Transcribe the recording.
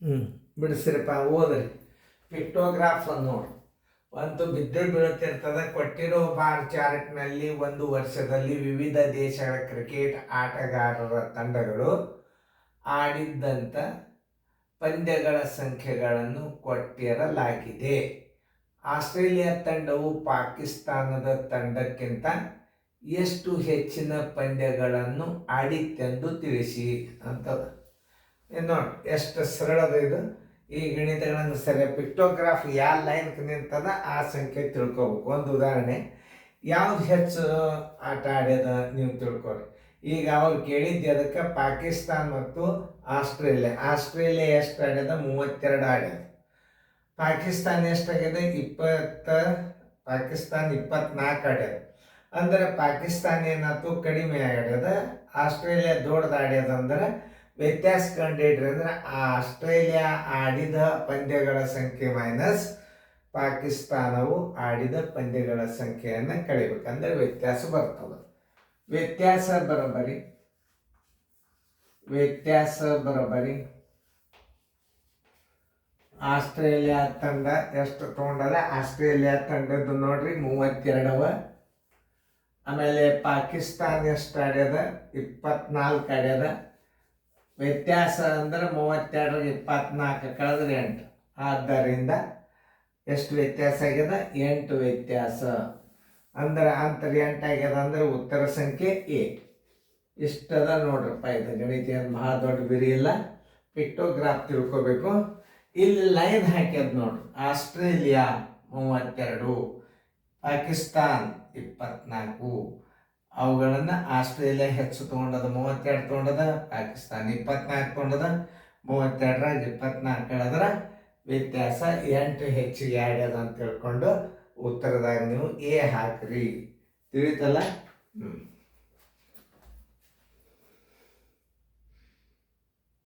ಹ್ಞೂ ಬಿಡಿಸ್ರಿಪ್ಪ ಓದ್ರಿ. ಪಿಕ್ಟೋಗ್ರಾಫ್ ನೋಡಿ, ಒಂದು ಬಿದ್ದು ಬೀಳುತ್ತಿರ್ತದೆ. ಕೊಟ್ಟಿರೋ ಬಾರ್ ಚಾರ್ಟ್ನಲ್ಲಿ ಒಂದು ವರ್ಷದಲ್ಲಿ ವಿವಿಧ ದೇಶಗಳ ಕ್ರಿಕೆಟ್ ಆಟಗಾರರ ತಂಡಗಳು ಆಡಿದ್ದಂಥ ಪಂದ್ಯಗಳ ಸಂಖ್ಯೆಗಳನ್ನು ಕೊಟ್ಟಿರಲಾಗಿದೆ. ಆಸ್ಟ್ರೇಲಿಯಾ ತಂಡವು ಪಾಕಿಸ್ತಾನದ ತಂಡಕ್ಕಿಂತ ಎಷ್ಟು ಹೆಚ್ಚಿನ ಪಂದ್ಯಗಳನ್ನು ಆಡಿತ್ತೆಂದು ತಿಳಿಸಿ ಅಂತದ. ನೋಡಿ ಎಷ್ಟು ಸರಳದ ಇದು. ಈ ಗಣಿತಗಳನ್ನು ಸರಿ ಪಿಕ್ಟೋಗ್ರಾಫ್ ಯಾವ ಲೈನ್ಗೆ ನಿಂತದ ಆ ಸಂಖ್ಯೆ ತಿಳ್ಕೊಬೇಕು. ಒಂದು ಉದಾಹರಣೆ, ಯಾವ್ದು ಹೆಚ್ಚು ಆಟ ಆಡ್ಯದ ನೀವು ತಿಳ್ಕೊರಿ. ಈಗ ಅವ್ರು ಕೇಳಿದ್ದೆ ಅದಕ್ಕೆ ಪಾಕಿಸ್ತಾನ ಮತ್ತು ಆಸ್ಟ್ರೇಲಿಯಾ ಎಷ್ಟು ಆಡ್ಯದ? 32 ಆಡ್ಯದ. ಪಾಕಿಸ್ತಾನ ಎಷ್ಟಾಗ್ಯದ? ಪಾಕಿಸ್ತಾನ 24 ಆಡ್ಯದ. ಅಂದ್ರೆ ಪಾಕಿಸ್ತಾನ ಏನಾಯ್ತು? ಕಡಿಮೆ ಆಡ್ಯದ. ಆಸ್ಟ್ರೇಲಿಯಾ ದೊಡ್ಡದು ಆಡ್ಯದ. ಅಂದ್ರೆ ವ್ಯತ್ಯಾಸ ಕಂಡಿಡ್ರಿ. ಅಂದ್ರೆ ಆಸ್ಟ್ರೇಲಿಯಾ ಆಡಿದ ಪಂದ್ಯಗಳ ಸಂಖ್ಯೆ ಮೈನಸ್ ಪಾಕಿಸ್ತಾನವು ಆಡಿದ ಪಂದ್ಯಗಳ ಸಂಖ್ಯೆಯನ್ನು ಕಳಿಬೇಕಂದ್ರೆ ವ್ಯತ್ಯಾಸ ಬರ್ತದೆ. ವ್ಯತ್ಯಾಸ ಬರೋಬ್ಬರಿ ಆಸ್ಟ್ರೇಲಿಯಾ ತಂಡ ಎಷ್ಟು ತಗೊಂಡದ? ಆಸ್ಟ್ರೇಲಿಯಾ ತಂಡದ್ದು ನೋಡ್ರಿ 32. ಆಮೇಲೆ ಪಾಕಿಸ್ತಾನ ಎಷ್ಟು ಆಡ್ಯದ? 24 ಆಡ್ಯದ. ವ್ಯತ್ಯಾಸ ಅಂದ್ರೆ 32ರಲ್ಲಿ 24 ಕಳೆದ್ರೆ 8. ಆದ್ದರಿಂದ ಎಷ್ಟು ವ್ಯತ್ಯಾಸ ಆಗ್ಯದ? 8 ವ್ಯತ್ಯಾಸ. ಅಂದ್ರೆ ಅಂತರ 8 ಆಗ್ಯದ. ಅಂದ್ರೆ ಉತ್ತರ ಸಂಖ್ಯೆ ಎ. ಇಷ್ಟದ ನೋಡ್ರಪ್ಪ. ಇದು ಗಣಿತ ಏನು ಭಾಳ ದೊಡ್ಡ ಬಿರಿ ಇಲ್ಲ. ಪಿಕ್ಟೋಗ್ರಾಫ್ ತಿಳ್ಕೊಬೇಕು. ಇಲ್ಲಿ ಲೈನ್ ಹಾಕ್ಯದ ನೋಡ್ರಿ. ಆಸ್ಟ್ರೇಲಿಯಾ 32, ಪಾಕಿಸ್ತಾನ್ 24. ಅವುಗಳನ್ನು ಆಸ್ಟ್ರೇಲಿಯಾ ಹೆಚ್ಚು ತೊಗೊಂಡದ, 32 ತೊಗೊಂಡದ. ಪಾಕಿಸ್ತಾನ 24 ತೊಗೊಂಡದ. 32ರಾಗ 24 ಕಳೆದ್ರೆ ವ್ಯತ್ಯಾಸ 8 ಹೆಚ್ಚಿಗೆ ಆಡ್ಯದ ಅಂತ ತಿಳ್ಕೊಂಡು ಉತ್ತರದಾಗ ನೀವು ಎ ಹಾಕ್ರಿ. ತಿಳಿತಲ್ಲ?